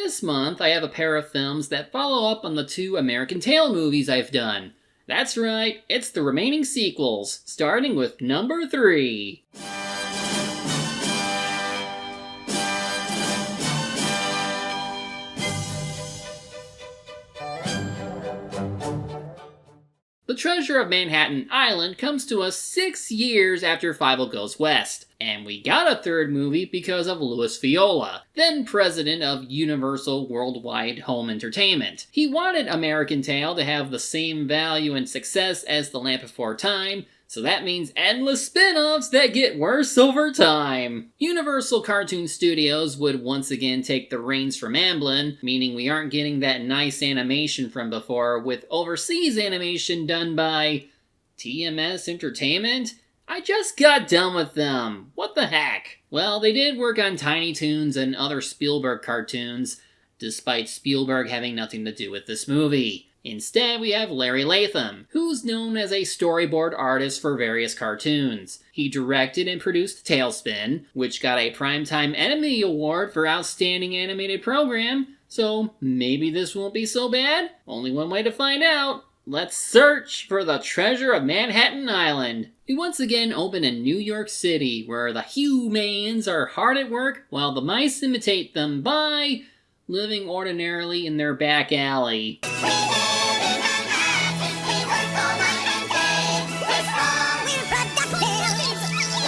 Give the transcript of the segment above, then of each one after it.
This month, I have a pair of films that follow up on the 2 American Tail movies I've done. That's right, it's the remaining sequels, starting with number 3. The Treasure of Manhattan Island comes to us 6 years after Fievel Goes West, and we got a third movie because of Louis Viola, then president of Universal Worldwide Home Entertainment. He wanted American Tail to have the same value and success as The Land Before Time, so that means endless spin-offs that get worse over time. Universal Cartoon Studios would once again take the reins from Amblin, meaning we aren't getting that nice animation from before, with overseas animation done by TMS Entertainment? I just got done with them. What the heck? Well, they did work on Tiny Toons and other Spielberg cartoons, despite Spielberg having nothing to do with this movie. Instead, we have Larry Latham, who's known as a storyboard artist for various cartoons. He directed and produced Tailspin, which got a Primetime Emmy Award for Outstanding Animated Program, so maybe this won't be so bad? Only one way to find out. Let's search for the Treasure of Manhattan Island. We once again open in New York City, where the humans are hard at work while the mice imitate them by living ordinarily in their back alley.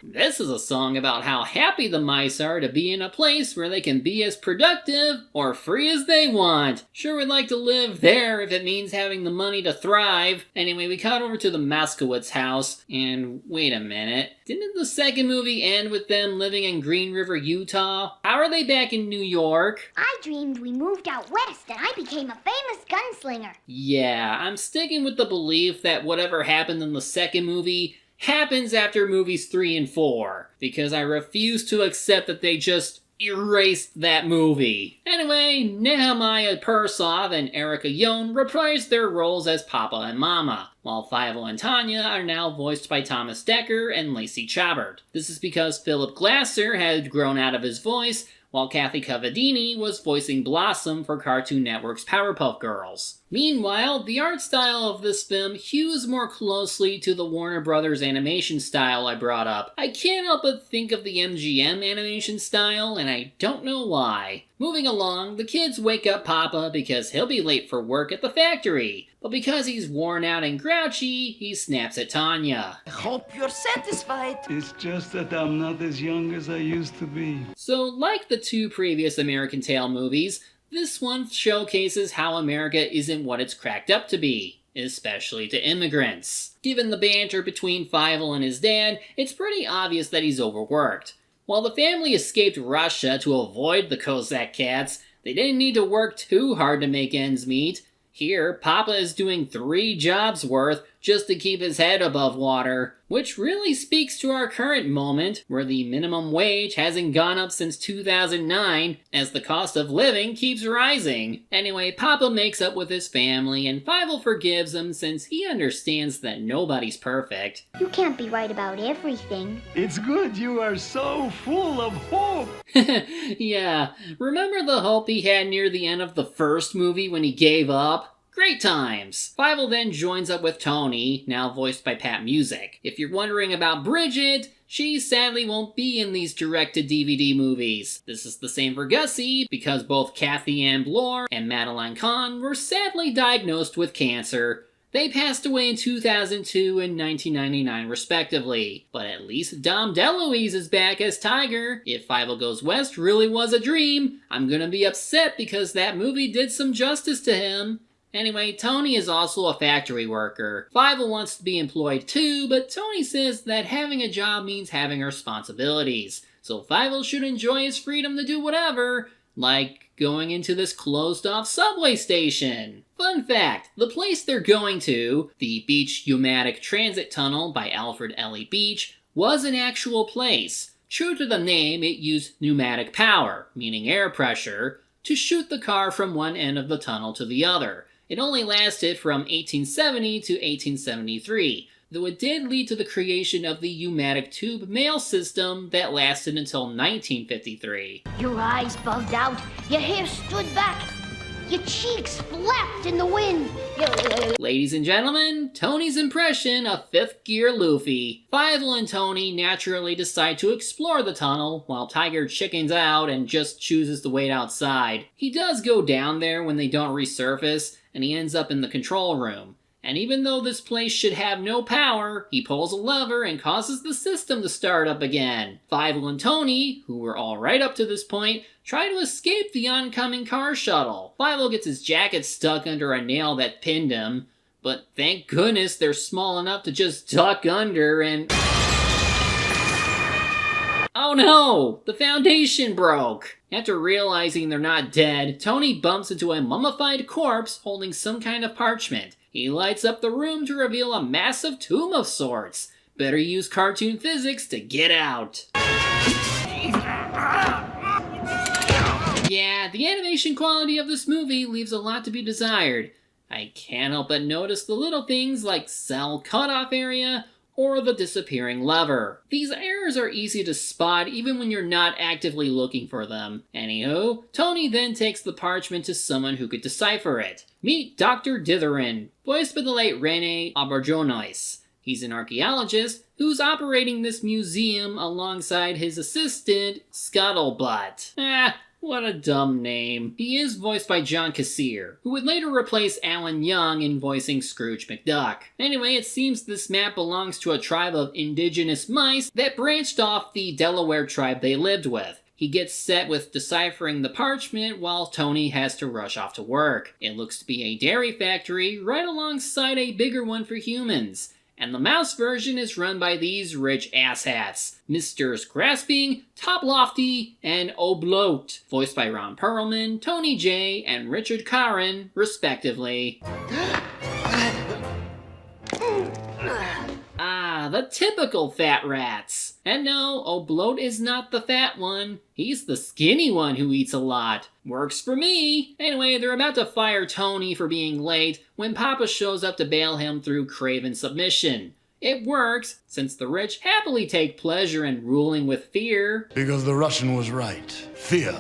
This is a song about how happy the mice are to be in a place where they can be as productive or free as they want. Sure would like to live there if it means having the money to thrive. Anyway, we cut over to the Moskowitz house, and wait a minute. Didn't the second movie end with them living in Green River, Utah? How are they back in New York? I dreamed we moved out west and I became a famous gunslinger. Yeah, I'm sticking with the belief that whatever happened in the second movie happens after movies 3 and 4, because I refuse to accept that they just erased that movie. Anyway, Nehemiah Persoff and Erica Yone reprised their roles as Papa and Mama, while Fievel and Tanya are now voiced by Thomas Dekker and Lacey Chabert. This is because Philip Glasser had grown out of his voice, while Kathy Cavadini was voicing Blossom for Cartoon Network's Powerpuff Girls. Meanwhile, the art style of this film hews more closely to the Warner Brothers animation style I brought up. I can't help but think of the MGM animation style, and I don't know why. Moving along, the kids wake up Papa because he'll be late for work at the factory. But because he's worn out and grouchy, he snaps at Tanya. I hope you're satisfied. It's just that I'm not as young as I used to be. So, like the 2 previous American Tail movies, this one showcases how America isn't what it's cracked up to be, especially to immigrants. Given the banter between Fievel and his dad, it's pretty obvious that he's overworked. While the family escaped Russia to avoid the Cossack cats, they didn't need to work too hard to make ends meet. Here, Papa is doing 3 jobs worth just to keep his head above water, which really speaks to our current moment, where the minimum wage hasn't gone up since 2009, as the cost of living keeps rising. Anyway, Papa makes up with his family, and Fievel forgives him since he understands that nobody's perfect. You can't be right about everything. It's good you are so full of hope. Yeah, remember the hope he had near the end of the first movie when he gave up? Great times! Fievel then joins up with Tony, now voiced by Pat Music. If you're wondering about Bridget, she sadly won't be in these direct-to-DVD movies. This is the same for Gussie, because both Kathy Ann Bloor and Madeline Kahn were sadly diagnosed with cancer. They passed away in 2002 and 1999 respectively, but at least Dom DeLuise is back as Tiger. If Fievel Goes West really was a dream, I'm gonna be upset because that movie did some justice to him. Anyway, Tony is also a factory worker. Fievel wants to be employed too, but Tony says that having a job means having responsibilities, so Fievel should enjoy his freedom to do whatever, like going into this closed-off subway station. Fun fact, the place they're going to, the Beach Pneumatic Transit Tunnel by Alfred Ellie Beach, was an actual place. True to the name, it used pneumatic power, meaning air pressure, to shoot the car from one end of the tunnel to the other. It only lasted from 1870 to 1873, though it did lead to the creation of the pneumatic tube mail system that lasted until 1953. Your eyes bugged out, your hair stood back, your cheeks flapped in the wind. Ladies and gentlemen, Tony's impression of 5th Gear Luffy. Fievel and Tony naturally decide to explore the tunnel, while Tiger chickens out and just chooses to wait outside. He does go down there when they don't resurface, and he ends up in the control room. And even though this place should have no power, he pulls a lever and causes the system to start up again. Fievel and Tony, who were all right up to this point, try to escape the oncoming car shuttle. Fievel gets his jacket stuck under a nail that pinned him, but thank goodness they're small enough to just duck under and... Oh no! The foundation broke! After realizing they're not dead, Tony bumps into a mummified corpse holding some kind of parchment. He lights up the room to reveal a massive tomb of sorts. Better use cartoon physics to get out. Yeah, the animation quality of this movie leaves a lot to be desired. I can't help but notice the little things like cell cutoff area or the disappearing lever. These errors are easy to spot even when you're not actively looking for them. Anywho, Tony then takes the parchment to someone who could decipher it. Meet Dr. Ditherin, voiced by the late Rene Auberjonois. He's an archaeologist who's operating this museum alongside his assistant, Scuttlebutt. What a dumb name. He is voiced by John Cassier, who would later replace Alan Young in voicing Scrooge McDuck. Anyway, it seems this map belongs to a tribe of indigenous mice that branched off the Delaware tribe they lived with. He gets set with deciphering the parchment while Tony has to rush off to work. It looks to be a dairy factory right alongside a bigger one for humans. And the mouse version is run by these rich asshats, Misters Grasping, Top Lofty, and Obloat, voiced by Ron Perlman, Tony J, and Richard Caron, respectively. The typical fat rats. And no, Obloat is not the fat one. He's the skinny one who eats a lot. Works for me. Anyway, they're about to fire Tony for being late when Papa shows up to bail him through craven submission. It works, since the rich happily take pleasure in ruling with fear. Because the Russian was right. Fear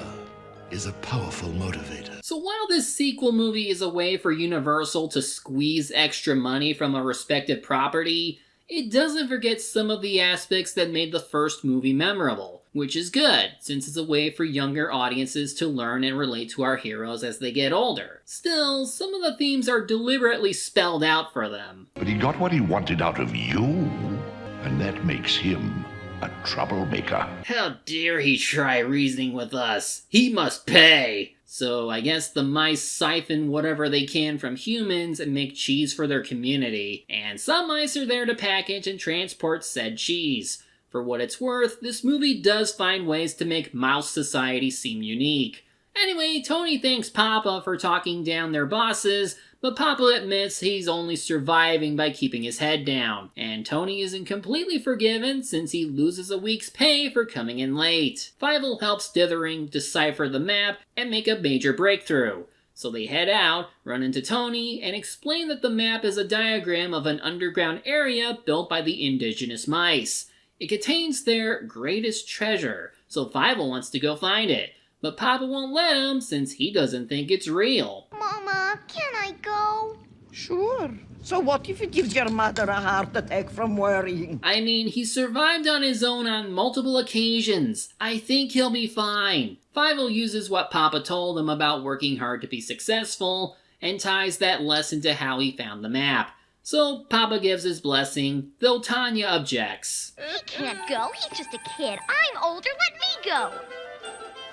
is a powerful motivator. So while this sequel movie is a way for Universal to squeeze extra money from a respective property, it doesn't forget some of the aspects that made the first movie memorable, which is good, since it's a way for younger audiences to learn and relate to our heroes as they get older. Still, some of the themes are deliberately spelled out for them. But he got what he wanted out of you, and that makes him a troublemaker. How dare he try reasoning with us? He must pay! So I guess the mice siphon whatever they can from humans and make cheese for their community. And some mice are there to package and transport said cheese. For what it's worth, this movie does find ways to make mouse society seem unique. Anyway, Tony thanks Papa for talking down their bosses, but Papa admits he's only surviving by keeping his head down. And Tony isn't completely forgiven since he loses a week's pay for coming in late. Fievel helps Dithering decipher the map and make a major breakthrough. So they head out, run into Tony, and explain that the map is a diagram of an underground area built by the indigenous mice. It contains their greatest treasure, so Fievel wants to go find it. But Papa won't let him since he doesn't think it's real. Mama, can I go? Sure. So what if it gives your mother a heart attack from worrying? I mean, he survived on his own on multiple occasions. I think he'll be fine. Fievel uses what Papa told him about working hard to be successful and ties that lesson to how he found the map. So Papa gives his blessing, though Tanya objects. He can't go. He's just a kid. I'm older. Let me go.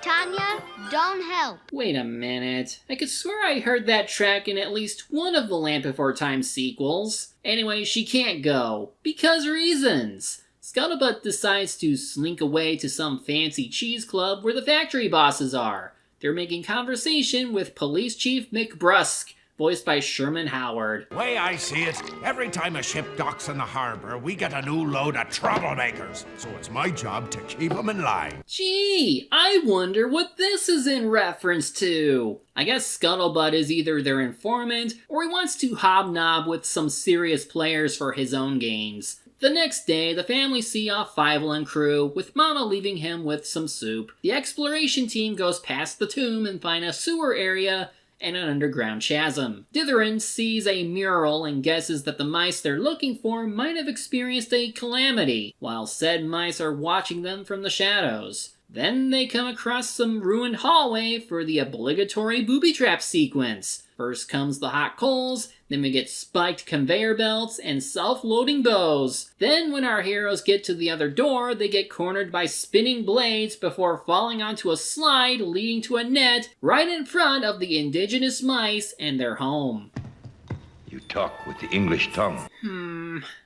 Tanya, don't help. Wait a minute. I could swear I heard that track in at least one of the Land Before Time sequels. Anyway, she can't go. Because reasons. Scuttlebutt decides to slink away to some fancy cheese club where the factory bosses are. They're making conversation with Police Chief McBrusk, voiced by Sherman Howard. Way I see it, every time a ship docks in the harbor, we get a new load of troublemakers. So it's my job to keep them in line. Gee, I wonder what this is in reference to. I guess Scuttlebutt is either their informant, or he wants to hobnob with some serious players for his own gains. The next day, the family see off Fievel and crew, with Mama leaving him with some soup. The exploration team goes past the tomb and find a sewer area and an underground chasm. Ditherin sees a mural and guesses that the mice they're looking for might have experienced a calamity, while said mice are watching them from the shadows. Then they come across some ruined hallway for the obligatory booby trap sequence. First comes the hot coals, then we get spiked conveyor belts and self-loading bows. Then when our heroes get to the other door, they get cornered by spinning blades before falling onto a slide leading to a net right in front of the indigenous mice and their home. You talk with the English tongue.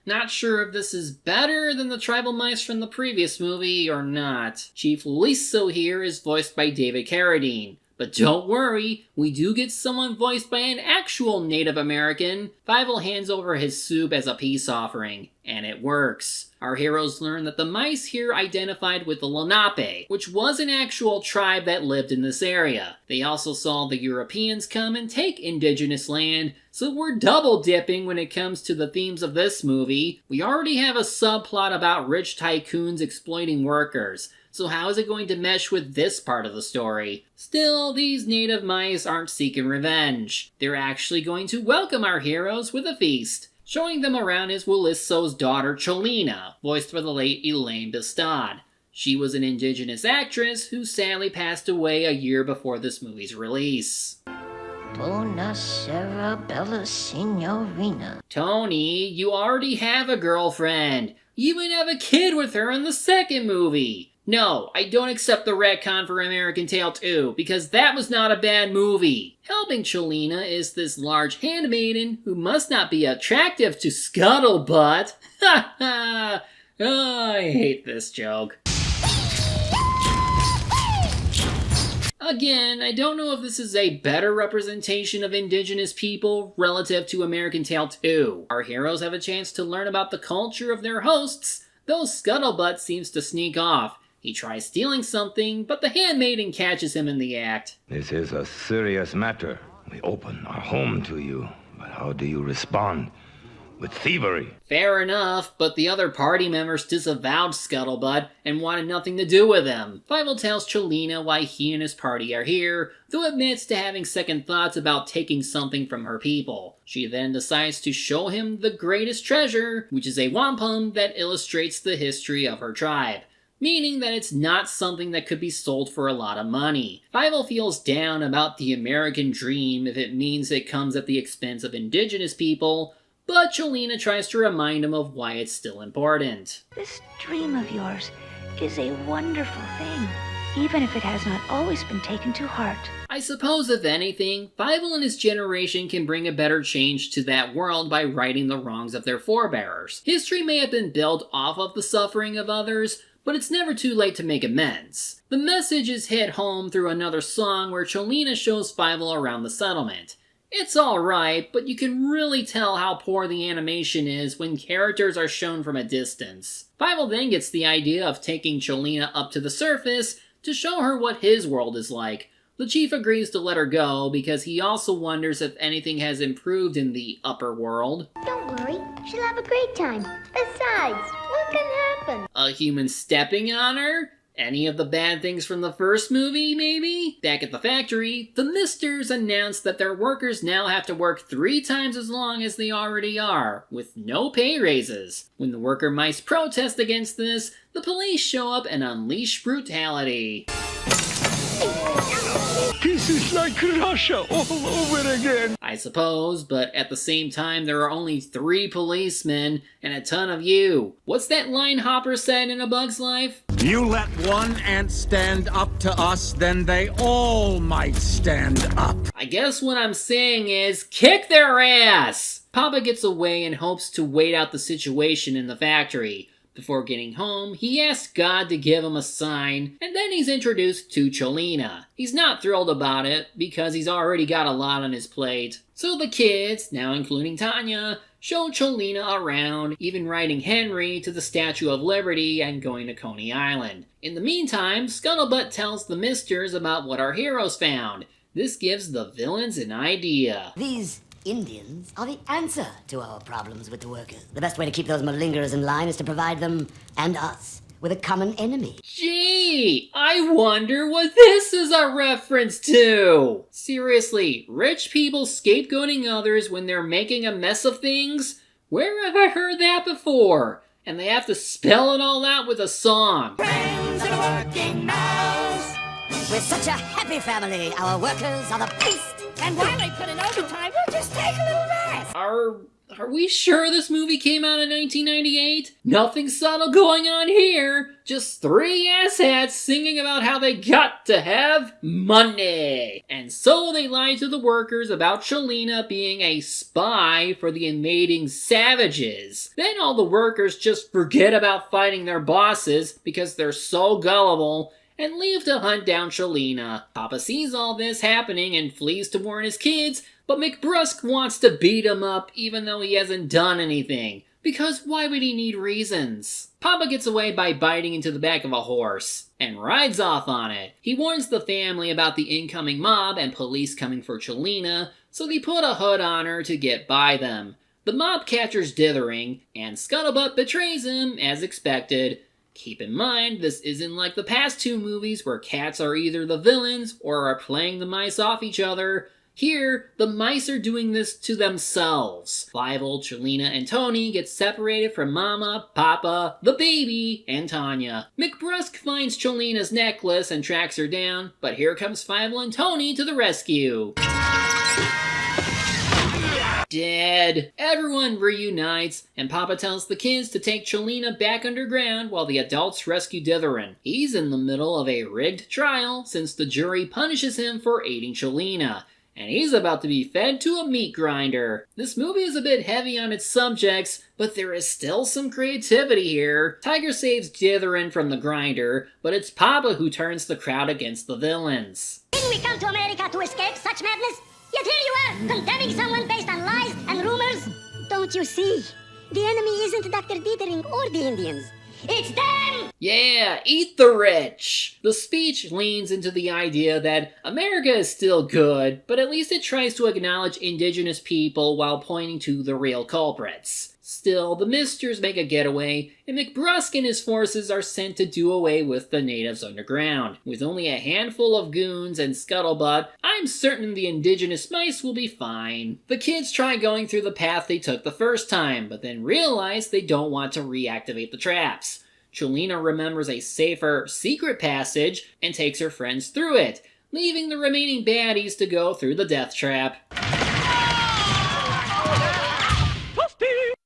Not sure if this is better than the tribal mice from the previous movie or not. Chief Liso here is voiced by David Carradine. But don't worry, we do get someone voiced by an actual Native American. Fievel hands over his soup as a peace offering, and it works. Our heroes learn that the mice here identified with the Lenape, which was an actual tribe that lived in this area. They also saw the Europeans come and take indigenous land, so we're double dipping when it comes to the themes of this movie. We already have a subplot about rich tycoons exploiting workers. So how is it going to mesh with this part of the story? Still, these native mice aren't seeking revenge. They're actually going to welcome our heroes with a feast. Showing them around is Willisso's daughter Cholina, voiced by the late Elaine Bistad. She was an indigenous actress who sadly passed away a year before this movie's release. Buonasera, bella signorina. Tony, you already have a girlfriend. You even have a kid with her in the second movie. No, I don't accept the retcon for American Tail 2, because that was not a bad movie. Helping Cholina is this large handmaiden who must not be attractive to Scuttlebutt. Ha ha! Oh, I hate this joke. Again, I don't know if this is a better representation of indigenous people relative to American Tail 2. Our heroes have a chance to learn about the culture of their hosts, though Scuttlebutt seems to sneak off. He tries stealing something, but the handmaiden catches him in the act. This is a serious matter. We open our home to you, but how do you respond? With thievery. Fair enough, but the other party members disavowed Scuttlebutt and wanted nothing to do with him. Fievel tells Cholina why he and his party are here, though admits to having second thoughts about taking something from her people. She then decides to show him the greatest treasure, which is a wampum that illustrates the history of her tribe, meaning that it's not something that could be sold for a lot of money. Fievel feels down about the American dream if it means it comes at the expense of indigenous people, but Cholina tries to remind him of why it's still important. This dream of yours is a wonderful thing, even if it has not always been taken to heart. I suppose, if anything, Fievel and his generation can bring a better change to that world by righting the wrongs of their forebears. History may have been built off of the suffering of others, but it's never too late to make amends. The message is hit home through another song where Cholina shows Fievel around the settlement. It's alright, but you can really tell how poor the animation is when characters are shown from a distance. Fievel then gets the idea of taking Cholina up to the surface to show her what his world is like. The chief agrees to let her go because he also wonders if anything has improved in the upper world. Don't worry, she'll have a great time. Besides, what can happen? A human stepping on her? Any of the bad things from the first movie, maybe? Back at the factory, the Misters announce that their workers now have to work 3 times as long as they already are, with no pay raises. When the worker mice protest against this, the police show up and unleash brutality. This is like Russia all over again. I suppose, but at the same time there are only 3 policemen and a ton of you. What's that line Hopper said in A Bug's Life? You let one ant stand up to us, then they all might stand up. I guess what I'm saying is, kick their ass! Papa gets away and hopes to wait out the situation in the factory, Before getting home, he asks God to give him a sign, and then he's introduced to Cholina. He's not thrilled about it, because he's already got a lot on his plate. So the kids, now including Tanya, show Cholina around, even riding Henry to the Statue of Liberty and going to Coney Island. In the meantime, Scuttlebutt tells the misters about what our heroes found. This gives the villains an idea. These Indians are the answer to our problems with the workers. The best way to keep those malingerers in line is to provide them, and us, with a common enemy. Gee, I wonder what this is a reference to! Seriously, rich people scapegoating others when they're making a mess of things? Where have I heard that before? And they have to spell it all out with a song. Friends of the working mouse. We're such a happy family. Our workers are the best. And while they put in overtime, we'll just take a little rest. Are we sure this movie came out in 1998? Nothing subtle going on here. Just three asshats singing about how they got to have money. And so they lie to the workers about Cholina being a spy for the invading savages. Then all the workers just forget about fighting their bosses because they're so gullible and leave to hunt down Cholina. Papa sees all this happening and flees to warn his kids, but McBrusk wants to beat him up even though he hasn't done anything. Because why would he need reasons? Papa gets away by biting into the back of a horse and rides off on it. He warns the family about the incoming mob and police coming for Cholina, so they put a hood on her to get by them. The mob captures Dithering, and Scuttlebutt betrays him, as expected. Keep in mind, this isn't like the past two movies where cats are either the villains or are playing the mice off each other. Here, the mice are doing this to themselves. Fievel, Cholina, and Tony get separated from Mama, Papa, the baby, and Tanya. McBrusk finds Cholina's necklace and tracks her down, but here comes Fievel and Tony to the rescue. Dead. Everyone reunites, and Papa tells the kids to take Cholina back underground while the adults rescue Dithering. He's in the middle of a rigged trial since the jury punishes him for aiding Cholina, and he's about to be fed to a meat grinder. This movie is a bit heavy on its subjects, but there is still some creativity here. Tiger saves Dithering from the grinder, but it's Papa who turns the crowd against the villains. Didn't we come to America to escape such madness? Yet here you are, condemning someone based on lies and rumors? Don't you see? The enemy isn't Dr. Dithering or the Indians. It's them! Yeah, eat the rich! The speech leans into the idea that America is still good, but at least it tries to acknowledge indigenous people while pointing to the real culprits. Still, the misters make a getaway, and McBrusk and his forces are sent to do away with the natives underground. With only a handful of goons and Scuttlebutt, I'm certain the indigenous mice will be fine. The kids try going through the path they took the first time, but then realize they don't want to reactivate the traps. Cholina remembers a safer, secret passage and takes her friends through it, leaving the remaining baddies to go through the death trap.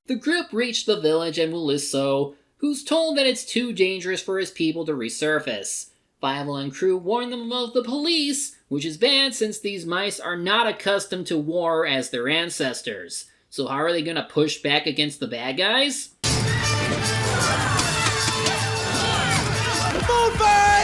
The group reach the village and Williso, who's told that it's too dangerous for his people to resurface. Fievel and crew warn them about the police, which is bad since these mice are not accustomed to war as their ancestors. So how are they gonna push back against the bad guys?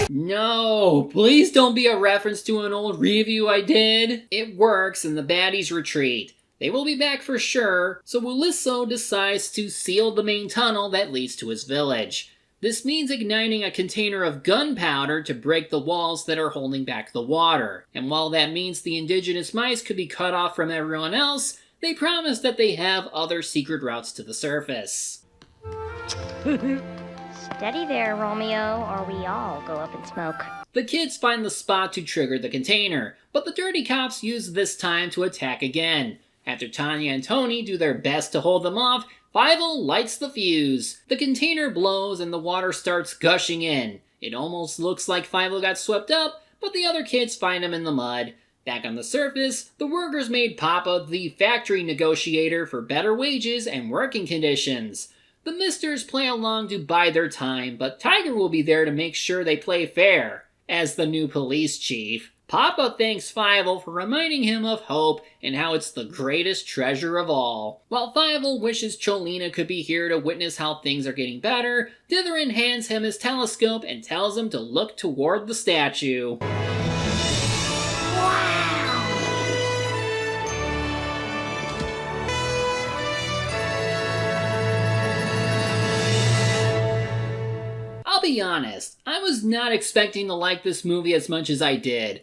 No, please don't be a reference to an old review I did. It works and the baddies retreat. They will be back for sure, so Williso decides to seal the main tunnel that leads to his village. This means igniting a container of gunpowder to break the walls that are holding back the water. And while that means the indigenous mice could be cut off from everyone else, they promise that they have other secret routes to the surface. Steady there, Romeo, or we all go up in smoke. The kids find the spot to trigger the container, but the dirty cops use this time to attack again. After Tanya and Tony do their best to hold them off, Fievel lights the fuse. The container blows and the water starts gushing in. It almost looks like Fievel got swept up, but the other kids find him in the mud. Back on the surface, the workers made Papa the factory negotiator for better wages and working conditions. The misters play along to bide their time, but Tiger will be there to make sure they play fair, as the new police chief. Papa thanks Fievel for reminding him of hope and how it's the greatest treasure of all. While Fievel wishes Cholina could be here to witness how things are getting better, Ditherin hands him his telescope and tells him to look toward the statue. I'll be honest, I was not expecting to like this movie as much as I did.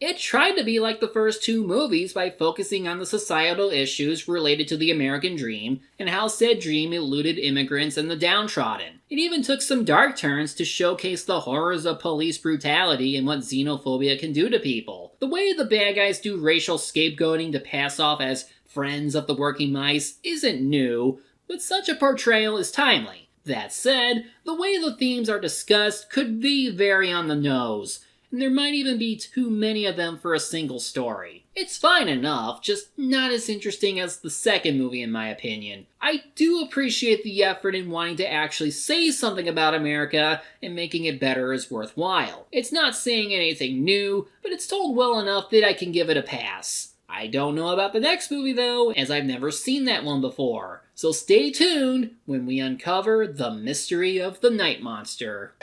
It tried to be like the first two movies by focusing on the societal issues related to the American dream, and how said dream eluded immigrants and the downtrodden. It even took some dark turns to showcase the horrors of police brutality and what xenophobia can do to people. The way the bad guys do racial scapegoating to pass off as friends of the working mice isn't new, but such a portrayal is timely. That said, the way the themes are discussed could be very on the nose, and there might even be too many of them for a single story. It's fine enough, just not as interesting as the second movie in my opinion. I do appreciate the effort in wanting to actually say something about America, and making it better is worthwhile. It's not saying anything new, but it's told well enough that I can give it a pass. I don't know about the next movie though, as I've never seen that one before. So stay tuned when we uncover the mystery of the Night Monster.